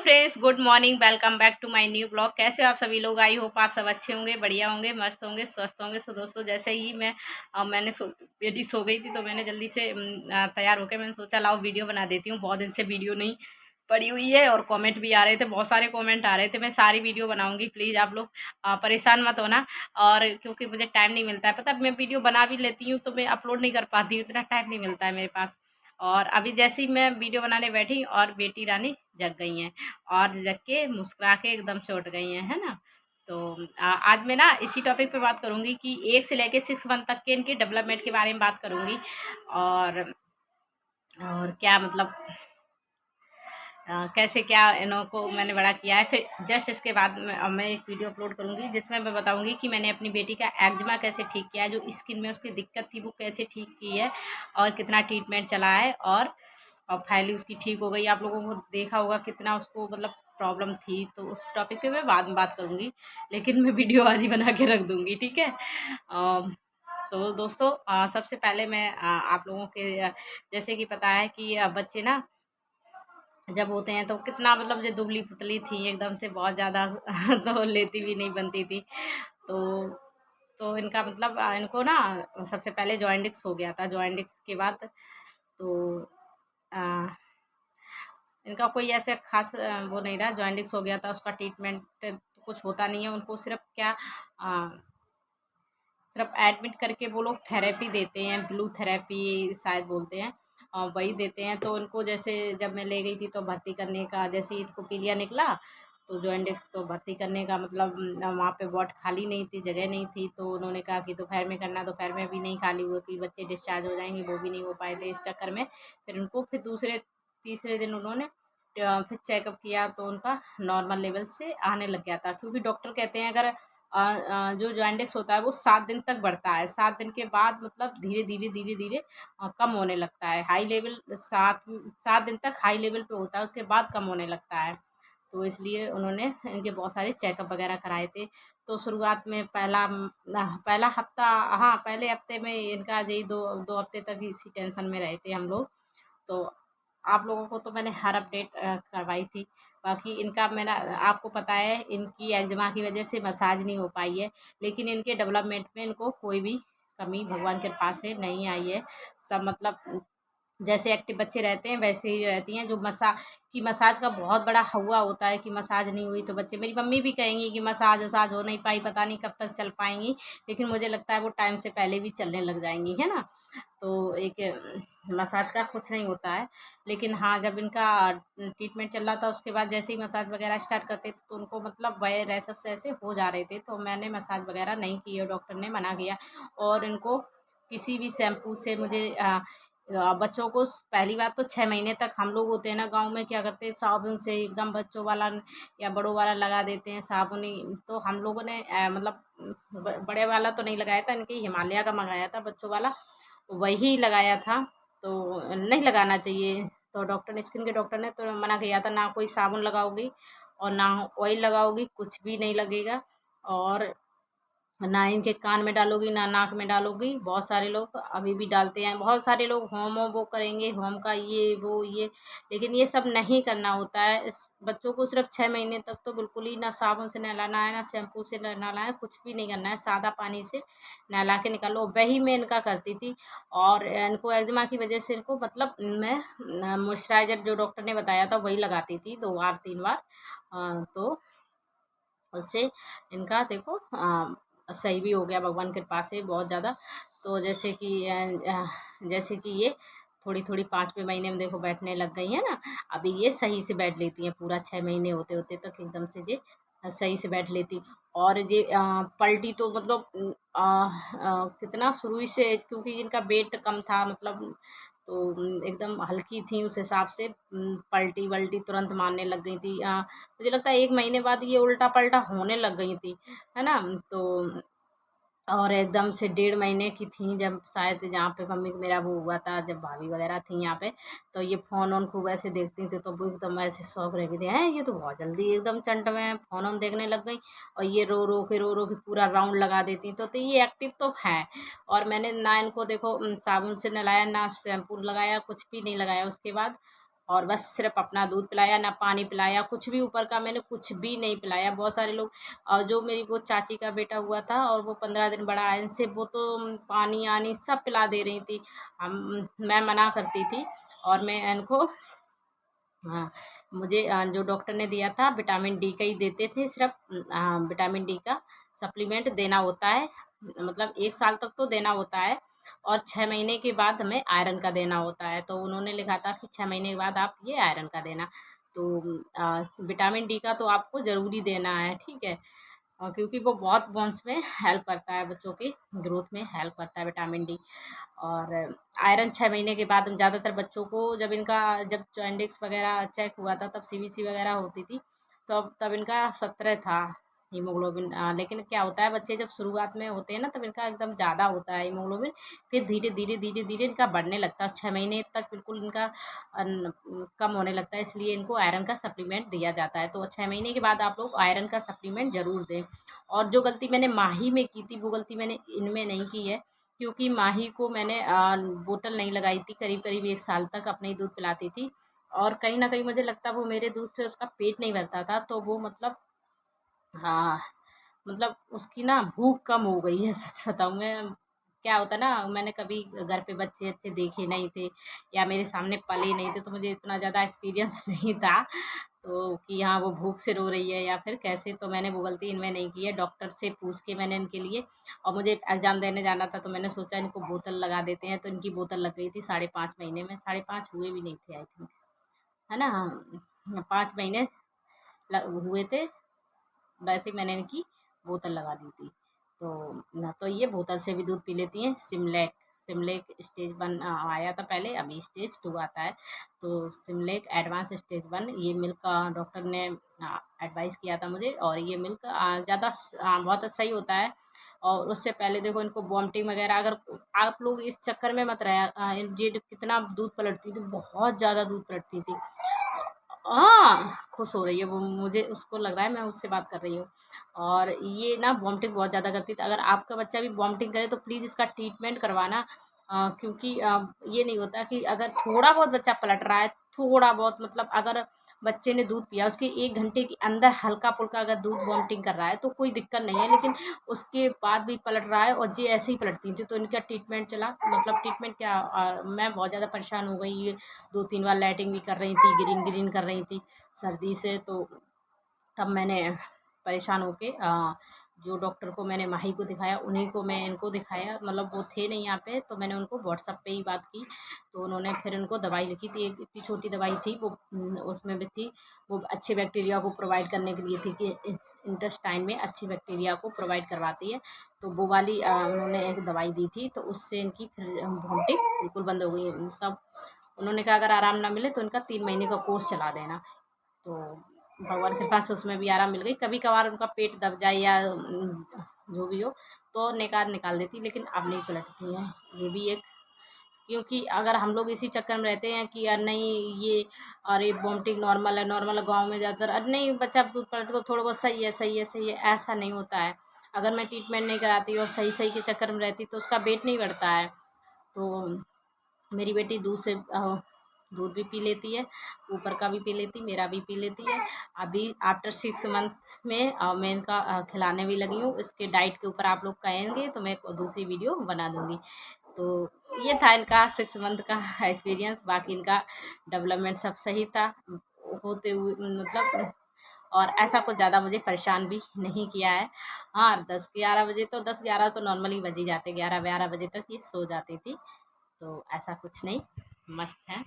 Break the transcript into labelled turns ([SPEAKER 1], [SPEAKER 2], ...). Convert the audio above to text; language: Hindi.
[SPEAKER 1] Friends, good morning. Welcome back to my new blog. कैसे हो आप सभी लोग? आई होप आप सब अच्छे होंगे, बढ़िया होंगे, मस्त होंगे, स्वस्थ होंगे। सो दोस्तों, जैसे ही मैंने बेटी सो गई थी तो मैंने जल्दी से तैयार होकर मैंने सोचा लाओ वीडियो बना देती हूँ। बहुत दिन से वीडियो नहीं पड़ी हुई है और कमेंट भी आ रहे थे, बहुत सारे कमेंट आ रहे थे। मैं सारी वीडियो बनाऊंगी, प्लीज़ आप लोग परेशान मत होना। और क्योंकि मुझे टाइम नहीं मिलता है, पता है, मैं वीडियो बना भी लेती हूँ तो मैं अपलोड नहीं कर पाती हूँ, इतना टाइम नहीं मिलता है मेरे पास। और अभी जैसे ही मैं वीडियो बनाने बैठी और बेटी रानी जग गई हैं और जग के मुस्कुरा के एकदम से उठ गई हैं, है ना। तो आज मैं ना इसी टॉपिक पे बात करूंगी कि 1 से लेके 6 मंथ तक के इनके डेवलपमेंट के बारे में बात करूंगी। और और क्या मतलब कैसे क्या इन्हों को मैंने बड़ा किया है। फिर जस्ट इसके बाद मैं एक वीडियो अपलोड करूंगी जिसमें मैं बताऊंगी कि मैंने अपनी बेटी का एक्जिमा कैसे ठीक किया है, जो स्किन में उसकी दिक्कत थी वो कैसे ठीक की है और कितना ट्रीटमेंट चला है। और फाइनली उसकी ठीक हो गई। आप लोगों को देखा होगा कितना उसको मतलब प्रॉब्लम थी, तो उस टॉपिक पे मैं बाद में बात करूंगी, लेकिन मैं वीडियो आज ही बना के रख दूंगी, ठीक है। तो दोस्तों, सबसे पहले मैं आप लोगों के जैसे कि पता है कि बच्चे ना जब होते हैं तो कितना मतलब जो दुबली पुतली थी एकदम से बहुत ज़्यादा तो लेती भी नहीं बनती थी। तो तो इनका मतलब इनको ना सबसे पहले जॉइंडिक्स हो गया था। जॉइंडिक्स के बाद तो अ, इनका कोई ऐसे खास वो नहीं रहा। जॉइंडिक्स हो गया था, उसका ट्रीटमेंट कुछ होता नहीं है उनको। सिर्फ एडमिट करके वो लोग थेरेपी देते हैं, ब्लू थेरेपी शायद बोलते हैं, और वही देते हैं। तो उनको जैसे जब मैं ले गई थी तो भर्ती करने का, जैसे ही इनको पीलिया निकला तो जॉइंडिक्स, तो भर्ती करने का मतलब वहाँ पे वार्ड खाली नहीं थी, जगह नहीं थी। तो उन्होंने कहा कि दोपहर में करना, दोपहर में भी नहीं खाली हुआ कि बच्चे डिस्चार्ज हो जाएंगे, वो भी नहीं हो पाए थे। इस चक्कर में फिर उनको फिर दूसरे तीसरे दिन उन्होंने फिर चेकअप किया तो उनका नॉर्मल लेवल से आने लग गया था। क्योंकि डॉक्टर कहते हैं अगर जो जॉइंडिक्स होता है वो 7 दिन तक बढ़ता है। 7 दिन के बाद मतलब धीरे धीरे धीरे धीरे कम होने लगता है। हाई लेवल 7 दिन तक हाई लेवल पे होता है, उसके बाद कम होने लगता है। तो इसलिए उन्होंने इनके बहुत सारे चेकअप वगैरह कराए थे। तो शुरुआत में पहला हफ्ता, हाँ पहले हफ्ते में इनका यही दो दो हफ्ते तक इसी टेंशन में रहे थे हम लोग। तो आप लोगों को तो मैंने हर अपडेट करवाई थी। बाकी इनका मेरा आपको पता है, इनकी एक्जिमा की वजह से मसाज नहीं हो पाई है, लेकिन इनके डेवलपमेंट में इनको कोई भी कमी भगवान के कृपा से नहीं आई है। सब मतलब जैसे एक्टिव बच्चे रहते हैं वैसे ही रहती हैं। जो मसाज का बहुत बड़ा हुआ होता है कि मसाज नहीं हुई तो बच्चे, मेरी मम्मी भी कहेंगी कि मसाज वसाज हो नहीं पाई, पता नहीं कब तक चल पाएंगी, लेकिन मुझे लगता है वो टाइम से पहले भी चलने लग जाएंगी, है ना। तो एक मसाज का कुछ नहीं होता है। लेकिन हाँ, जब इनका ट्रीटमेंट चल रहा था उसके बाद जैसे ही मसाज वगैरह स्टार्ट करते थे तो उनको मतलब वह रैसेस ऐसे हो जा रहे थे, तो मैंने मसाज वगैरह नहीं की और डॉक्टर ने मना किया। और इनको किसी भी शैम्पू से मुझे बच्चों को पहली बात तो 6 महीने तक हम लोग होते हैं ना गांव में, क्या करते हैं, साबुन से एकदम बच्चों वाला या बड़ों वाला लगा देते हैं साबुन ही। तो हम लोगों ने मतलब बड़े वाला तो नहीं लगाया था, इनके हिमालय का मंगाया था बच्चों वाला, वही लगाया था। तो नहीं लगाना चाहिए। तो डॉक्टर ने, स्किन के डॉक्टर ने तो मना किया था, ना कोई साबुन लगाओगी और ना ऑयल लगाओगी, कुछ भी नहीं लगेगा। और ना इनके कान में डालोगी ना नाक में डालोगी। बहुत सारे लोग अभी भी डालते हैं, बहुत सारे लोग होम वो करेंगे, होम का ये वो ये, लेकिन ये सब नहीं करना होता है। इस बच्चों को सिर्फ 6 महीने तक तो बिल्कुल ही ना साबुन से नहलाना है, ना शैम्पू से नहलाना है, कुछ भी नहीं करना है। सादा पानी से नहला के निकालो, वही मैं इनका करती थी। और इनको एक्जिमा की वजह से इनको मतलब मैं मॉइस्चराइजर जो डॉक्टर ने बताया था वही लगाती थी 2 बार 3 बार। तो उससे इनका देखो सही भी हो गया भगवान की कृपा से बहुत ज़्यादा। तो जैसे कि ये थोड़ी थोड़ी 5वें महीने में देखो बैठने लग गई है ना। अभी ये सही से बैठ लेती हैं, पूरा 6 महीने होते होते तक एकदम से ये सही से बैठ लेती। और ये पलटी तो मतलब कितना शुरू ही से, क्योंकि इनका वेट कम था मतलब, तो एकदम हल्की थी उस हिसाब से पलटी वल्टी तुरंत मारने लग गई थी। मुझे लगता है 1 महीने बाद ये उल्टा पल्टा होने लग गई थी, है ना। तो और एकदम से 1.5 महीने की थी जब शायद, जहाँ पे मम्मी को मेरा वो हुआ था, जब भाभी वगैरह थी यहाँ पे, तो ये फ़ोन ऑन खूब ऐसे देखती थी। तो वो एकदम ऐसे शौक रह गई थी, हैं ये तो बहुत जल्दी एकदम चंट में फ़ोन ऑन देखने लग गई। और ये रो रो के पूरा राउंड लगा देती। तो ये एक्टिव तो है। और मैंने ना इनको देखो साबुन से नहलाया, ना शैम्पू लगाया, कुछ भी नहीं लगाया उसके बाद। और बस सिर्फ अपना दूध पिलाया, ना पानी पिलाया, कुछ भी ऊपर का मैंने कुछ भी नहीं पिलाया। बहुत सारे लोग जो मेरी वो चाची का बेटा हुआ था और वो 15 दिन बड़ा है, इनसे वो तो पानी आनी सब पिला दे रही थी। मैं मना करती थी और मैं इनको हाँ, मुझे जो डॉक्टर ने दिया था विटामिन डी का ही देते थे सिर्फ। विटामिन डी का सप्लीमेंट देना होता है, मतलब 1 साल तक तो देना होता है और 6 महीने के बाद हमें आयरन का देना होता है। तो उन्होंने लिखा था कि 6 महीने के बाद आप ये आयरन का देना। तो विटामिन डी का तो आपको ज़रूरी देना है, ठीक है। क्योंकि वो बहुत बोन्स में हेल्प करता है, बच्चों की ग्रोथ में हेल्प करता है विटामिन डी। और आयरन 6 महीने के बाद ज़्यादातर बच्चों को जब जॉइंडिक्स वगैरह चेक हुआ था तब सीबीसी वगैरह होती थी, तब इनका 17 था हीमोग्लोबिन। लेकिन क्या होता है, बच्चे जब शुरुआत में होते हैं ना तब इनका एकदम ज़्यादा होता है हीमोग्लोबिन, फिर धीरे धीरे धीरे धीरे इनका बढ़ने लगता है। 6 महीने तक बिल्कुल इनका कम होने लगता है, इसलिए इनको आयरन का सप्लीमेंट दिया जाता है। तो 6 महीने के बाद आप लोग आयरन का सप्लीमेंट ज़रूर दें। और जो गलती मैंने माही में की थी वो गलती मैंने इनमें नहीं की है, क्योंकि माही को मैंने बोतल नहीं लगाई थी, करीब करीब 1 साल तक अपने ही दूध पिलाती थी। और कहीं ना कहीं मुझे लगता है वो मेरे दूध से उसका पेट नहीं भरता था, तो वो मतलब हाँ, मतलब उसकी ना भूख कम हो गई है। सच बताऊँ मैं, क्या होता है ना, मैंने कभी घर पे बच्चे अच्छे देखे नहीं थे या मेरे सामने पले नहीं थे, तो मुझे इतना ज़्यादा एक्सपीरियंस नहीं था तो कि हाँ वो भूख से रो रही है या फिर कैसे। तो मैंने वो गलती इनमें नहीं की है, डॉक्टर से पूछ के मैंने इनके लिए। और मुझे एग्ज़ाम देने जाना था तो मैंने सोचा इनको बोतल लगा देते हैं, तो इनकी बोतल लग गई थी 5.5 महीने में। 5.5 हुए भी नहीं थे आई थिंक, है ना, हाँ, 5 महीने हुए थे, वैसे मैंने इनकी बोतल लगा दी थी। तो ना, तो ये बोतल से भी दूध पी लेती हैं। सिमलेक सिमलेक स्टेज 1 आया था पहले, अभी स्टेज 2 आता है। तो सिमलेक एडवांस स्टेज 1 ये मिल्क डॉक्टर ने एडवाइस किया था मुझे, और ये मिल्क ज़्यादा बहुत सही होता है। और उससे पहले देखो इनको वॉमिटिंग वगैरह, अगर आप लोग इस चक्कर में मत रहे, ये कितना दूध पलटती थी, बहुत ज़्यादा दूध पलटती थी। हाँ, खुश हो रही है वो, मुझे उसको लग रहा है मैं उससे बात कर रही हूँ। और ये ना वॉमिटिंग बहुत ज़्यादा करती थी। अगर आपका बच्चा भी वॉमिटिंग करे तो प्लीज़ इसका ट्रीटमेंट करवाना। क्योंकि ये नहीं होता कि अगर थोड़ा बहुत बच्चा पलट रहा है, थोड़ा बहुत मतलब अगर बच्चे ने दूध पिया उसके 1 घंटे के अंदर हल्का फुल्का अगर दूध वॉमिटिंग कर रहा है तो कोई दिक्कत नहीं है, लेकिन उसके बाद भी पलट रहा है और ये ऐसे ही पलटती थी, तो इनका ट्रीटमेंट चला। मतलब ट्रीटमेंट क्या, मैं बहुत ज़्यादा परेशान हो गई। ये 2-3 बार लैटिंग भी कर रही थी, गिरिन गिरिन कर रही थी सर्दी से। तो तब मैंने परेशान होके जो डॉक्टर को मैंने माही को दिखाया उन्हीं को मैं इनको दिखाया, मतलब वो थे नहीं यहाँ पे, तो मैंने उनको व्हाट्सअप पे ही बात की। तो उन्होंने फिर उनको दवाई लिखी थी, एक इतनी छोटी दवाई थी वो, उसमें भी थी वो अच्छे बैक्टीरिया को प्रोवाइड करने के लिए थी, कि इंटेस्टाइन में अच्छी बैक्टीरिया को प्रोवाइड करवाती है। तो वो वाली उन्होंने एक दवाई दी थी, तो उससे इनकी फिर वॉमिटिंग बिल्कुल बंद हो गई। तब उन्होंने कहा अगर आराम ना मिले तो इनका 3 महीने का कोर्स चला देना। तो भगवान के कृपा से उसमें भी आराम मिल गई। कभी कभार उनका पेट दब जाए या जो भी हो तो निकाल निकाल देती, लेकिन अब नहीं पलटती हैं। ये भी एक, क्योंकि अगर हम लोग इसी चक्कर में रहते हैं कि यार नहीं ये, अरे वोमिटिंग नॉर्मल है, गाँव में ज़्यादातर अरे नहीं बच्चा दूध पलट तो थोड़ा बहुत सही है सही है सही है, ऐसा नहीं होता है। अगर मैं ट्रीटमेंट नहीं कराती और सही सही के चक्कर में रहती तो उसका वेट नहीं बढ़ता है। तो मेरी बेटी दूध भी पी लेती है, ऊपर का भी पी लेती, मेरा भी पी लेती है। अभी आफ्टर 6 मंथ में मैं इनका खिलाने भी लगी हूँ। इसके डाइट के ऊपर आप लोग कहेंगे तो मैं दूसरी वीडियो बना दूँगी। तो ये था इनका 6 मंथ का एक्सपीरियंस। बाकी इनका डेवलपमेंट सब सही था होते हुए, मतलब और ऐसा कुछ ज़्यादा मुझे परेशान भी नहीं किया है। हाँ, 10-11 बजे तो 10-11 तो नॉर्मली बज ही जाते, 11-12 बजे तक ये सो जाती थी। तो ऐसा कुछ नहीं, मस्त है।